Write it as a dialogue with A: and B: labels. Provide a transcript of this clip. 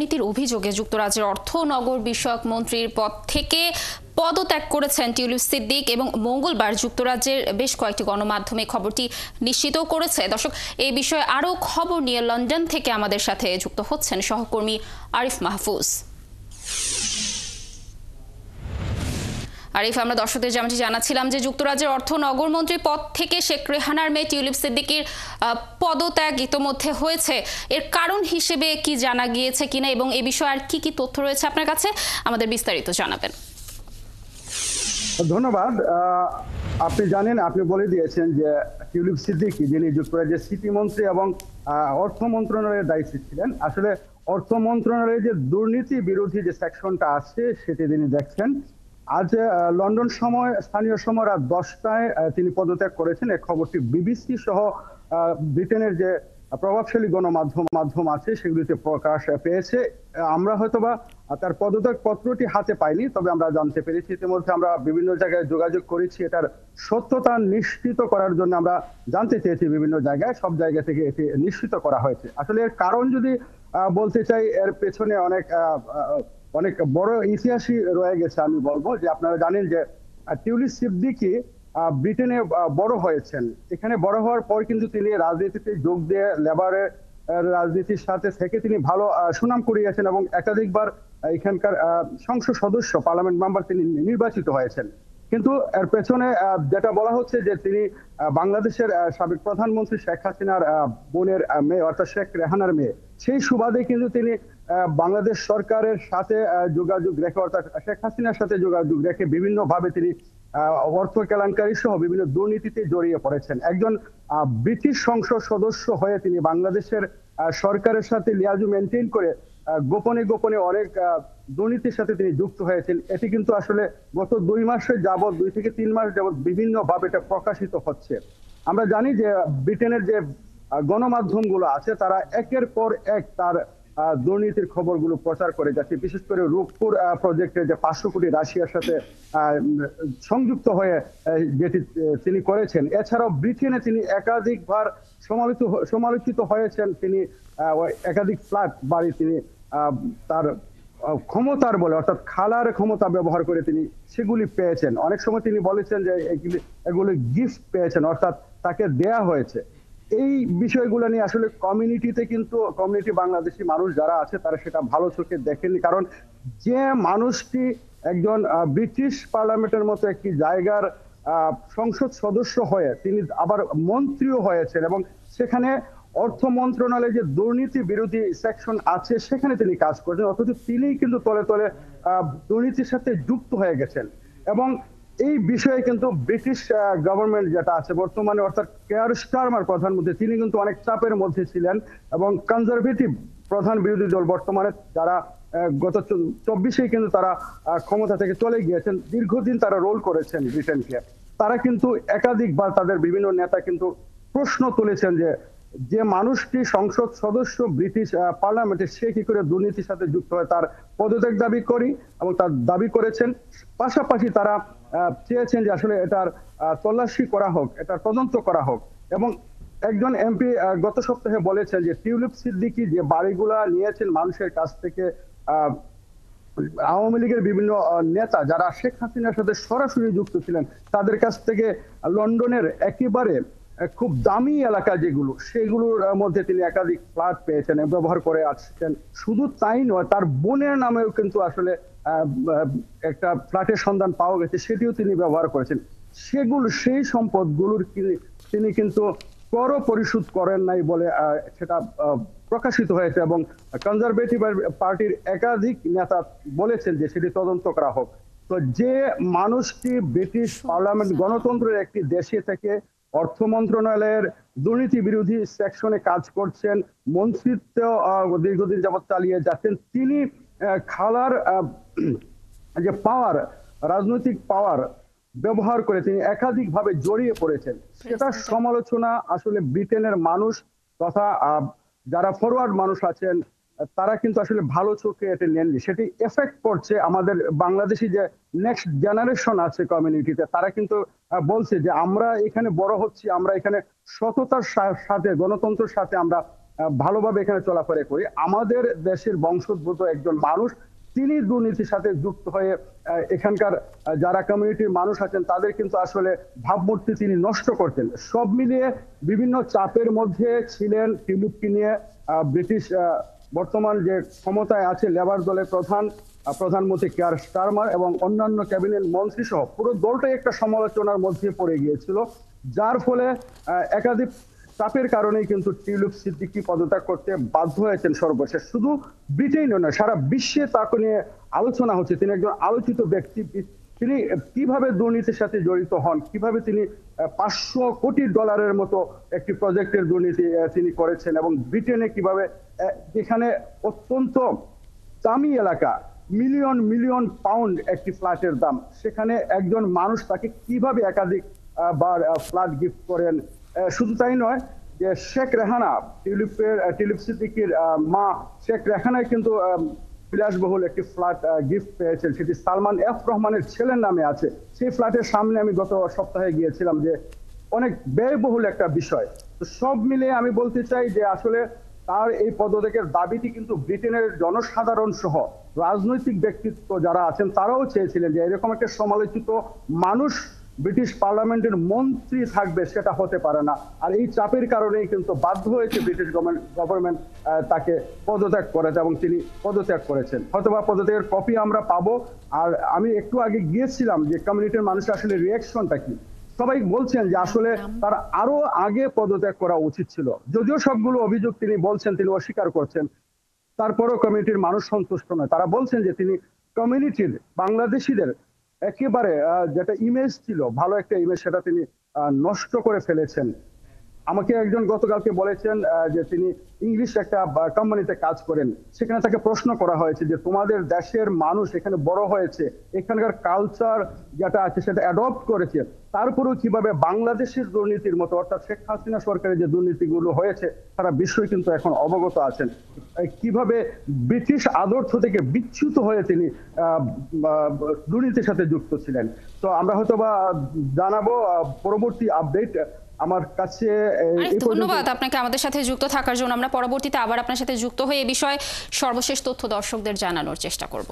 A: দুর্নীতির অভিযোগে যুক্তরাজ্যের অর্থ নগর বিষয়ক মন্ত্রীর পদ থেকে পদত্যাগ করেছেন টিউলিপ সিদ্দিক এবং মঙ্গলবার যুক্তরাজ্যের বেশ কয়েকটি গণমাধ্যমে খবরটি নিশ্চিত করেছে। দর্শক, এই বিষয়ে আরও খবর নিয়ে লন্ডন থেকে আমাদের সাথে যুক্ত হচ্ছেন সহকর্মী আরিফ মাহফুজ। আরিফ, আমরা দর্শকদের যেমনটি জানাচ্ছিলাম যে যুক্তরাজ্যের অর্থ নগর মন্ত্রী পদ থেকে শেখ রেহানার মেয়ে টিউলিপ সিদ্দিকির পদত্যাগ ইতোমধ্যে হয়েছে। এর কারণ হিসেবে কি জানা গিয়েছে কিনা এবং এ বিষয়ে আর কি কি তথ্য রয়েছে আপনার কাছে, আমাদের বিস্তারিত জানাবেন।
B: ধন্যবাদ। আপনি জানেন, আপনি বলে দিয়েছেন যে টিউলিপ সিদ্দিকি, যিনি যুক্তরাজ্যের সিটি মন্ত্রী এবং অর্থ মন্ত্রণালয়ের দায়িত্বে ছিলেন, আসলে অর্থ মন্ত্রণালয়ের যে দুর্নীতি বিরোধী যে সেকশনটা আছে সেটি তিনি দেখছেন। আজ লন্ডন সময়, স্থানীয় সময় রাত 10টায় তিনি পদত্যাগ করেছেন। এই খবরটি বিবিসি সহ ব্রিটেনের যে প্রভাবশালী গণমাধ্যম আছে সেগুলিতে প্রকাশ পেয়েছে। আমরা হয়তোবা তার পদত্যাগ পত্রটি হাতে পাইনি, তবে আমরা জানতে পেরেছি। ইতিমধ্যে আমরা বিভিন্ন জায়গায় যোগাযোগ করেছি, এটার সত্যতা নিশ্চিত করার জন্য আমরা জানতে চেয়েছি বিভিন্ন জায়গায়, সব জায়গা থেকে এটি নিশ্চিত করা হয়েছে। আসলে এর কারণ যদি বলতে চাই, এর পেছনে অনেক বড় ইতিহাসই রয়ে গেছে। আমি বলবো যে আপনারা জানেন যে টিউলিপ সিদ্দিকি ব্রিটেনে বড় হয়েছেন। এখানে বড় হওয়ার পর কিন্তু তিনি রাজনীতিতে যোগ দিয়ে লেবারের রাজনীতির সাথে থেকে তিনি ভালো সুনাম কুড়িয়েছেন এবং একাধিকবার এখানকার সংসদ সদস্য, পার্লামেন্ট মেম্বার তিনি নির্বাচিত হয়েছেন। কিন্তু এর পেছনে যেটা বলা হচ্ছে যে তিনি বাংলাদেশের সাবেক প্রধানমন্ত্রী শেখ হাসিনার বোনের মেয়ে, অর্থাৎ শেখ রেহানার মেয়ে। সেই সুবাদে কিন্তু তিনি বাংলাদেশ সরকারের সাথে যোগাযোগ রেখে, অর্থাৎ শেখ হাসিনার সাথে যোগাযোগ রেখে বিভিন্নভাবে তিনি অর্থ কেলেঙ্কারি সহ বিভিন্ন দুর্নীতিতে জড়িয়ে পড়েছেন। একজন ব্রিটিশ সংসদ সদস্য হয়ে তিনি বাংলাদেশের সরকারের সাথে লিয়াজু মেনটেন করে গোপনে গোপনে অনেক দুর্নীতির সাথে তিনি যুক্ত হয়েছেন। এটি কিন্তু আসলে গত 2 মাসের যাবৎ, 2 থেকে 3 মাস যাবৎ বিভিন্নভাবে এটা প্রকাশিত হচ্ছে। আমরা জানি যে ব্রিটেনের যে গণমাধ্যমগুলো আছে তারা একের পর এক তার দুর্নীতির খবরগুলো প্রচার করে যাচ্ছে। বিশেষ করে রূপপুর প্রজেক্টে যে 500 কোটি রাশিয়ার সাথে সংযুক্ত হয়ে যেটি তিনি করেছেন। এছাড়াও ব্রিটেনে তিনি একাধিকবার সমালোচিত হয়েছেন। তিনি একাধিক ফ্ল্যাট বাড়ি তিনি তার ক্ষমতার বলে, অর্থাৎ খালার ক্ষমতা ব্যবহার করে তিনি সেগুলি পেয়েছেন। অনেক সময় তিনি বলেছেন যে এগুলি গিফট পেয়েছেন, অর্থাৎ তাকে দেয়া হয়েছে। এই বিষয়গুলো নিয়ে আসলে কমিউনিটি বাংলাদেশি মানুষ যারা আছে তারা সেটা ভালো চোখে দেখেনি। কারণ যে মানুষটি একজন ব্রিটিশ পার্লামেন্টের মতো একটি জায়গার সংসদ সদস্য হয়ে তিনি আবার মন্ত্রীও হয়েছেন এবং সেখানে অর্থ মন্ত্রণালয়ে যে দুর্নীতি বিরোধী সেকশন আছে সেখানে তিনি কাজ করছেন, অথচ তিনি কিন্তু তলে তলে দুর্নীতির সাথে যুক্ত হয়ে গেছেন। এবং এই বিষয়ে কিন্তু ব্রিটিশ গভর্নমেন্ট যেটা আছে বর্তমানে, অর্থাৎ কেয়ার স্টারমার প্রধানমন্ত্রী, তিনি কিন্তু অনেক চাপের মধ্যে ছিলেন এবং কনজারভেটিভ প্রধান বিরোধী দল বর্তমানে যারা গত 24-এ কিন্তু তারা ক্ষমতা থেকে চলে গিয়েছেন, দীর্ঘদিন তারা রোল করেছেন ব্রিটেনকে। তারা কিন্তু একাধিকবার তাদের বিভিন্ন নেতা কিন্তু প্রশ্ন তুলেছেন যে মানুষটি সংসদ সদস্য ব্রিটিশ পার্লামেন্টে, সে কি করে দুর্নীতির সাথে যুক্ত হয়, তার পদত্যাগ দাবি করি এবং তার দাবি করেছেন। পাশাপাশি তারা চেয়েছেন যে আসলে এটার তল্লাশি করা হোক, এটার তদন্ত করা হোক। এবং একজন এমপি গত সপ্তাহে বলেছেন যে টিউলিপ সিদ্দিকি যে বাড়িগুলা নিয়েছেন মানুষের কাছ থেকে, আওয়ামী লীগের বিভিন্ন নেতা যারা শেখ হাসিনার সাথে সরাসরি যুক্ত ছিলেন তাদের কাছ থেকে লন্ডনের একেবারে খুব দামি এলাকা যেগুলো, সেগুলোর মধ্যে তিনি একাধিক ফ্ল্যাট পেয়েছেন, ব্যবহার করে আসছেন। শুধু তাই নয়, তার বোনের নামেও কিন্তু আসলে একটা ফ্ল্যাটের সন্ধান পাওয়া গেছে, সেটিও তিনি ব্যবহার করেছেন। সেই সম্পদগুলোর তিনি কিন্তু কর পরিশোধ করেন নাই বলে সেটা প্রকাশিত হয়েছে এবং কনজারভেটিভ পার্টির একাধিক নেতা বলেছেন যে সেটি তদন্ত করা হোক। তো যে মানুষটি ব্রিটিশ পার্লামেন্ট গণতন্ত্রের একটি দেশে থেকে অর্থ মন্ত্রণালয়ের দুর্নীতি বিরোধী সেকশনে কাজ করছেন, মন্ত্রিত্ব দীর্ঘদিন যাবৎ চালিয়ে যাচ্ছেন, তিনি খালার যে পাওয়ার, রাজনৈতিক পাওয়ার ব্যবহার করে তিনি একাধিকভাবে জড়িয়ে পড়েছেন, সেটার সমালোচনা আসলে ব্রিটেনের মানুষ তথা যারা ফরওয়ার্ড মানুষ আছেন তারা কিন্তু আসলে ভালো চোখে এটা নেননি। সেটি এফেক্ট করছে আমাদের বাংলাদেশি যে নেক্সট জেনারেশন আছে কমিউনিটিতে, তারা কিন্তু বলছে যে আমরা এখানে বড় হচ্ছি, আমরা এখানে সততার সাথে, গণতন্ত্রের সাথে আমরা ভালোভাবে এখানে চলাফেরা করি, আমাদের দেশের বংশোদ্ভূত একজন মানুষ তিনি দুর্নীতির সাথে যুক্ত হয়ে এখানকার যারা কমিউনিটির মানুষ আছেন তাদের কিন্তু আসলে ভাবমূর্তি তিনি নষ্ট করতেন। সব মিলিয়ে বিভিন্ন চাপের মধ্যে ছিলেন টিউলিপকে নিয়ে ব্রিটিশ বর্তমান যে ক্ষমতায় আছে লেবার দলের প্রধানমন্ত্রী কেয়ার স্টারমার এবং অন্যান্য ক্যাবিনেট মন্ত্রী সহ পুরো দলটাই একটা সমালোচনার মধ্যে পড়ে গিয়েছিল, যার ফলে একাধিক চাপের কারণেই কিন্তু টিউলিপ সিদ্দিকী পদত্যাগ করতে বাধ্য হয়েছেন সর্বশেষ। শুধু ব্রিটেনে নয়, সারা বিশ্বে তাকে নিয়ে আলোচনা হচ্ছে। তিনি একজন আলোচিত ব্যক্তি। তিনি কিভাবে দুর্নীতির সাথে জড়িত হন, কিভাবে তিনি 500 কোটি ডলারের মতো একটি প্রজেক্টের দুর্নীতি তিনি করেছেন, এবং ব্রিটেনে কিভাবে যেখানে অত্যন্ত দামি এলাকা, মিলিয়ন মিলিয়ন পাউন্ড একটি ফ্ল্যাটের দাম, সেখানে একজন মানুষ তাকে কিভাবে একাধিক বার ফ্ল্যাট গিফট করেন। শুধু তাই নয়, যে শেখ রেহানা টিউলিপ সিদ্দিকীর মা শেখ রেহানায় কিন্তু বিলাসবহুল একটি ফ্ল্যাট গিফট পেয়েছেন, সেটি সালমান এফ রহমানের ছেলের নামে আছে। সেই ফ্ল্যাটের সামনে আমি গত সপ্তাহে গিয়েছিলাম, যে অনেক ব্যয়বহুল একটা বিষয়। তো সব মিলে আমি বলতে চাই যে আসলে তার এই পদত্যাগের দাবিটি কিন্তু ব্রিটেনের জনসাধারণ সহ রাজনৈতিক ব্যক্তিত্ব যারা আছেন তারাও চেয়েছিলেন, যে এরকম একটা সমালোচিত মানুষ ব্রিটিশ পার্লামেন্টের মন্ত্রী থাকবে, সেটা হতে পারে না। আর এই চাপের কারণেই কিন্তু বাধ্য হয়েছে ব্রিটিশ গভর্নমেন্ট তাকে পদত্যাগ করেছে, এবং তিনি পদত্যাগ করেছেন। হয়তোবা পদত্যাগের কপি আমরা পাবো। আর আমি একটু আগে গিয়েছিলাম যে কমিউনিটির মানুষের আসলে রিয়াকশনটা কি। সবাই বলছেন যে আসলে তার আরো আগে পদত্যাগ করা উচিত ছিল, যদিও সবগুলো অভিযোগ তিনি বলছেন, তিনি অস্বীকার করছেন। তারপরও কমিউনিটির মানুষ সন্তুষ্ট নয়। তারা বলছেন যে তিনি কমিউনিটির বাংলাদেশিদের একেবারে যেটা ইমেজ ছিল, ভালো একটা ইমেজ, সেটা তিনি নষ্ট করে ফেলেছেন। আমাকে একজন গতকালকে বলেছেন যে তিনি ইংলিশ একটা কোম্পানিতে কাজ করেন। সেখানে তাকে প্রশ্ন করা হয়েছে যে তোমাদের দেশের মানুষ এখানে বড় হয়েছে, এখানকার কালচার যেটা আছে সেটা অ্যাডপ্ট করেছে, তারপরেও কিভাবে বাংলাদেশের দুর্নীতির মতো, অর্থাৎ শেখ হাসিনা সরকারের যে দুর্নীতিগুলো হয়েছে সারা বিশ্বই কিন্তু এখন অবগত আছেন, কিভাবে ব্রিটিশ আদর্শ থেকে বিচ্যুত হয়ে তিনি দুর্নীতির সাথে যুক্ত ছিলেন। তো আমরা হয়তোবা জানাবো পরবর্তী আপডেট। আমার কাছে
A: ধন্যবাদ আপনাকে আমাদের সাথে যুক্ত থাকার জন্য। আমরা পরবর্তীতে আবার আপনার সাথে যুক্ত হয়ে এই বিষয়ে সর্বশেষ তথ্য দর্শকদের জানানোর চেষ্টা করব।